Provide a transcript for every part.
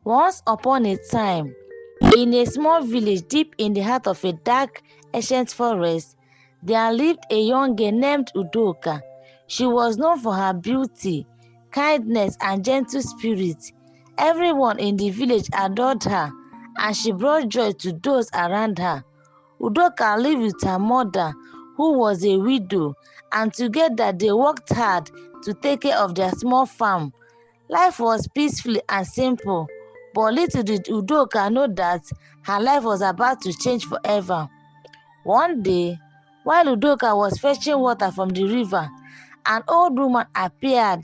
Once upon a time, in a small village deep in the heart of a dark, ancient forest, there lived a young girl named Udoka. She was known for her beauty, kindness, and gentle spirit. Everyone in the village adored her, and she brought joy to those around her. Udoka lived with her mother, who was a widow, and together they worked hard to take care of their small farm. Life was peaceful and simple, but little did Udoka know that her life was about to change forever. One day, while Udoka was fetching water from the river, an old woman appeared.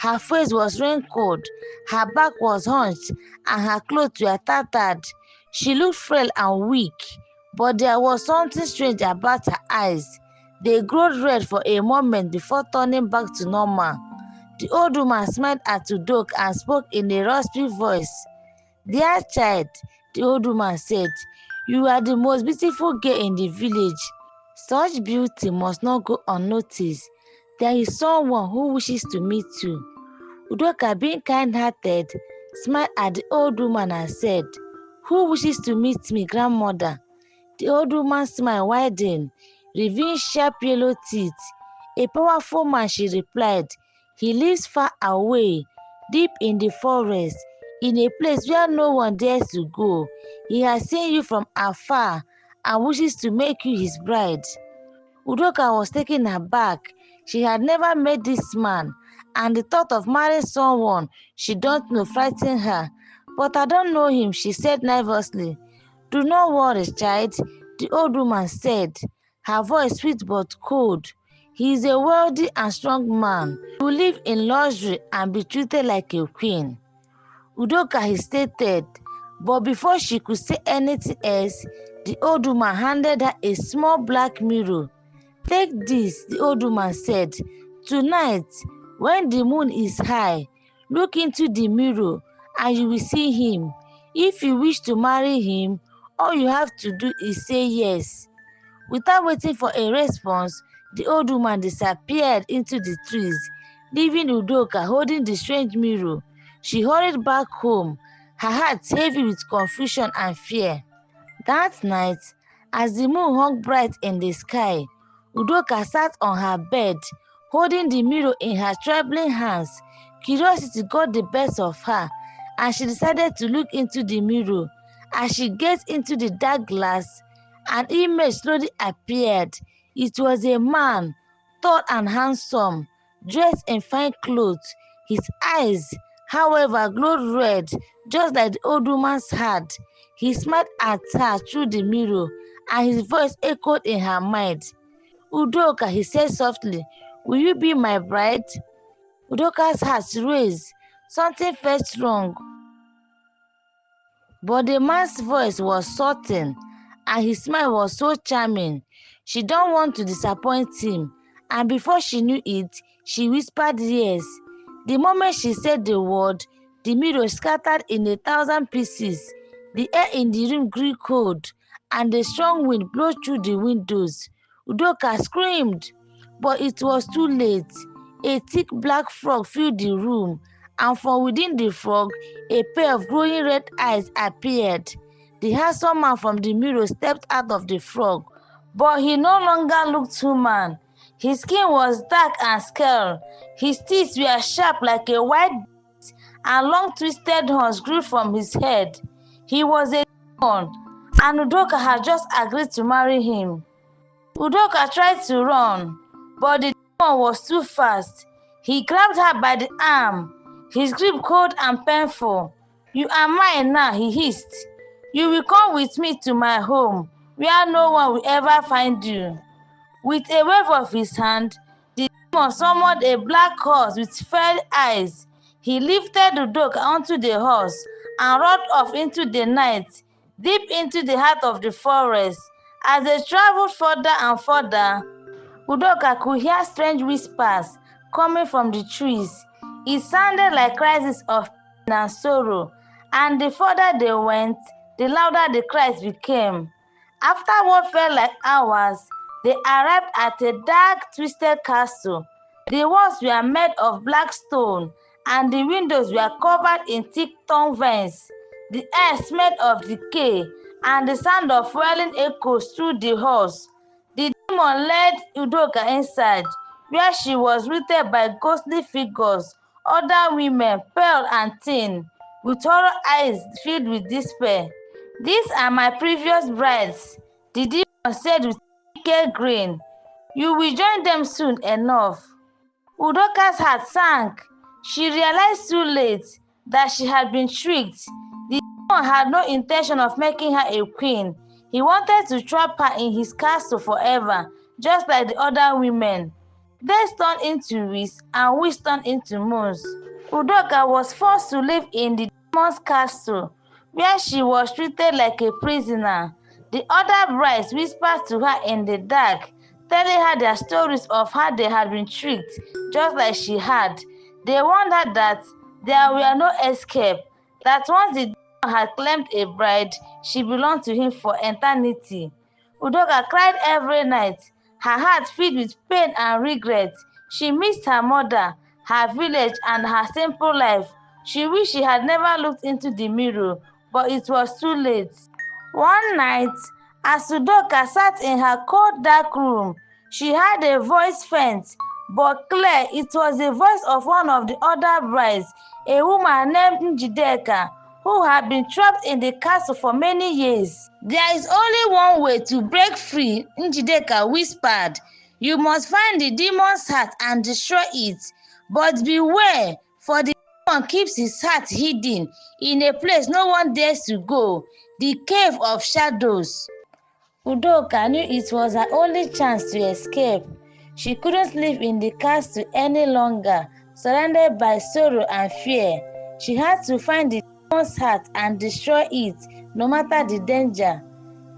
Her face was wrinkled, her back was hunched, and her clothes were tattered. She looked frail and weak, but there was something strange about her eyes. They glowed red for a moment before turning back to normal. The old woman smiled at Udoka and spoke in a raspy voice. "Dear child," the old woman said, "you are the most beautiful girl in the village. Such beauty must not go unnoticed. There is someone who wishes to meet you." Udoka, being kind-hearted, smiled at the old woman and said, "Who wishes to meet me, grandmother?" The old woman's smile widened, revealing sharp yellow teeth. "A powerful man," she replied. "He lives far away, deep in the forest, in a place where no one dares to go. He has seen you from afar and wishes to make you his bride." Udoka was taken aback. She had never met this man, and the thought of marrying someone she don't know frightened her. "But I don't know him," she said nervously. "Do not worry, child," the old woman said, her voice sweet but cold. "He is a wealthy and strong man. He will live in luxury and be treated like a queen." Udoka hesitated, but before she could say anything else, the old woman handed her a small black mirror. "Take this," the old woman said. "Tonight, when the moon is high, look into the mirror and you will see him. If you wish to marry him, all you have to do is say yes." Without waiting for a response, the old woman disappeared into the trees, leaving Udoka holding the strange mirror. She hurried back home, her heart heavy with confusion and fear. That night, as the moon hung bright in the sky, Udoka sat on her bed, holding the mirror in her trembling hands. Curiosity got the best of her, and she decided to look into the mirror. As she gazed into the dark glass, an image slowly appeared. It was a man, tall and handsome, dressed in fine clothes. His eyes, however, glowed red, just like the old woman's had. He smiled at her through the mirror, and his voice echoed in her mind. "Udoka," he said softly, "will you be my bride?" Udoka's heart raced. Something felt wrong, but the man's voice was certain, and his smile was so charming. She don't want to disappoint him, and before she knew it, she whispered yes. The moment she said the word, the mirror scattered in 1,000 pieces. The air in the room grew cold, and a strong wind blew through the windows. Udoka screamed, but it was too late. A thick black frog filled the room, and from within the frog, a pair of glowing red eyes appeared. The handsome man from the mirror stepped out of the frog, but he no longer looked human. His skin was dark and scale. His teeth were sharp like a white beast, and long twisted horns grew from his head. He was a demon, and Udoka had just agreed to marry him. Udoka tried to run, but the demon was too fast. He grabbed her by the arm, his grip cold and painful. "You are mine now," he hissed. "You will come with me to my home, where no one will ever find you." With a wave of his hand, the demon summoned a black horse with fiery eyes. He lifted Udoka onto the horse and rode off into the night, deep into the heart of the forest. As they traveled further and further, Udoka could hear strange whispers coming from the trees. It sounded like cries of pain and sorrow, and the further they went, the louder the cries became. After what felt like hours, they arrived at a dark, twisted castle. The walls were made of black stone, and the windows were covered in thick thorn vines. The air smelled of decay, and the sound of wailing echoes through the halls. The demon led Udoka inside, where she was greeted by ghostly figures, other women, pale and thin, with horror eyes filled with despair. "These are my previous brides," the demon said with a wicked grin. "You will join them soon enough." Udoka's heart sank. She realized too late that she had been tricked. The demon had no intention of making her a queen. He wanted to trap her in his castle forever, just like the other women. Days turned into weeks, and weeks turned into months. Udoka was forced to live in the demon's castle, where she was treated like a prisoner. The other brides whispered to her in the dark, telling her their stories of how they had been tricked, just like she had. They warned her that there were no escape, that once the demon had claimed a bride, she belonged to him for eternity. Udoka cried every night, her heart filled with pain and regret. She missed her mother, her village, and her simple life. She wished she had never looked into the mirror, but it was too late. One night, as Udoka sat in her cold dark room, she heard a voice faint but clear. It was the voice of one of the other brides, a woman named Njideka, who had been trapped in the castle for many years. "There is only one way to break free," Njideka whispered. "You must find the demon's heart and destroy it. But beware, for the demon keeps his heart hidden in a place no one dares to go, the Cave of Shadows." Udoka knew it was her only chance to escape. She couldn't live in the castle any longer, surrounded by sorrow and fear. She had to find the demon's heart and destroy it, no matter the danger.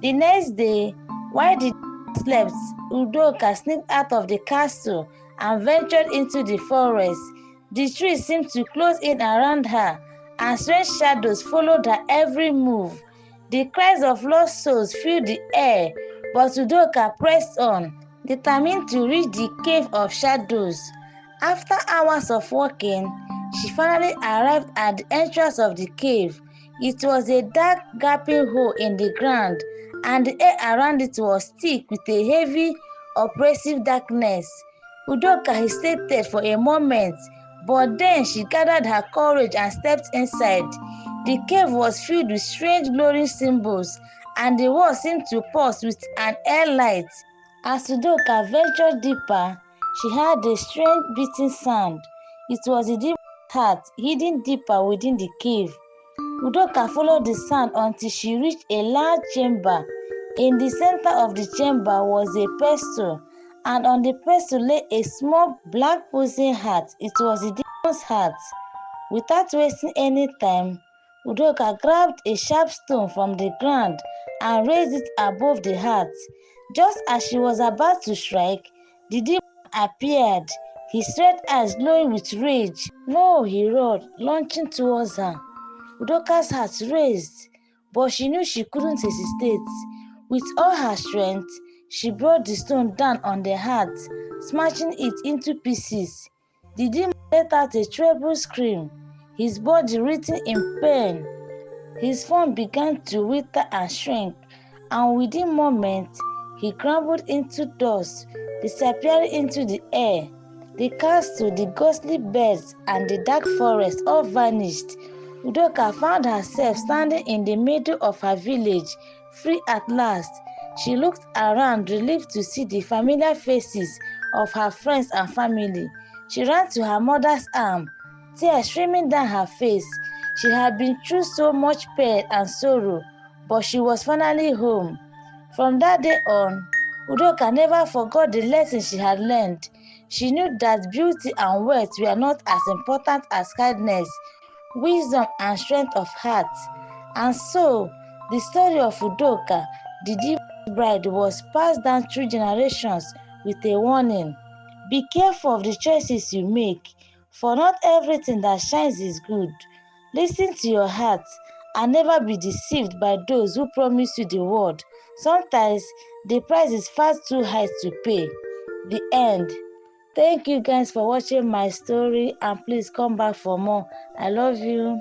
The next day, while the demon slept, Udoka sneaked out of the castle and ventured into the forest. The trees seemed to close in around her, and strange shadows followed her every move. The cries of lost souls filled the air, but Udoka pressed on, determined to reach the Cave of Shadows. After hours of walking, she finally arrived at the entrance of the cave. It was a dark, gaping hole in the ground, and the air around it was thick with a heavy, oppressive darkness. Udoka hesitated for a moment, but then she gathered her courage and stepped inside. The cave was filled with strange glowing symbols, and the walls seemed to pulse with an air light. As Udoka ventured deeper, she heard a strange beating sound. It was the demon's heart hidden deeper within the cave. Udoka followed the sound until she reached a large chamber. In the center of the chamber was a pedestal, and on the pedestal lay a small black pulsing heart. It was the demon's heart. Without wasting any time, Udoka grabbed a sharp stone from the ground and raised it above the heart. Just as she was about to strike, the demon appeared, his red eyes glowing with rage. "No!" he roared, launching towards her. Udoka's heart raced, but she knew she couldn't hesitate. With all her strength, she brought the stone down on the heart, smashing it into pieces. The demon let out a terrible scream, his body writhing in pain. His form began to wither and shrink, and within moments, he crumbled into dust, disappearing into the air. The castle, the ghostly birds, and the dark forest all vanished. Udoka found herself standing in the middle of her village, free at last. She looked around, relieved to see the familiar faces of her friends and family. She ran to her mother's arm, tears streaming down her face. She had been through so much pain and sorrow, but she was finally home. From that day on, Udoka never forgot the lesson she had learned. She knew that beauty and wealth were not as important as kindness, wisdom, and strength of heart. And so, the story of Udoka, the demon's bride, was passed down through generations with a warning. Be careful of the choices you make, for not everything that shines is good. Listen to your heart and never be deceived by those who promise you the world. Sometimes the price is far too high to pay. The end. Thank you guys for watching my story, and please come back for more. I love you.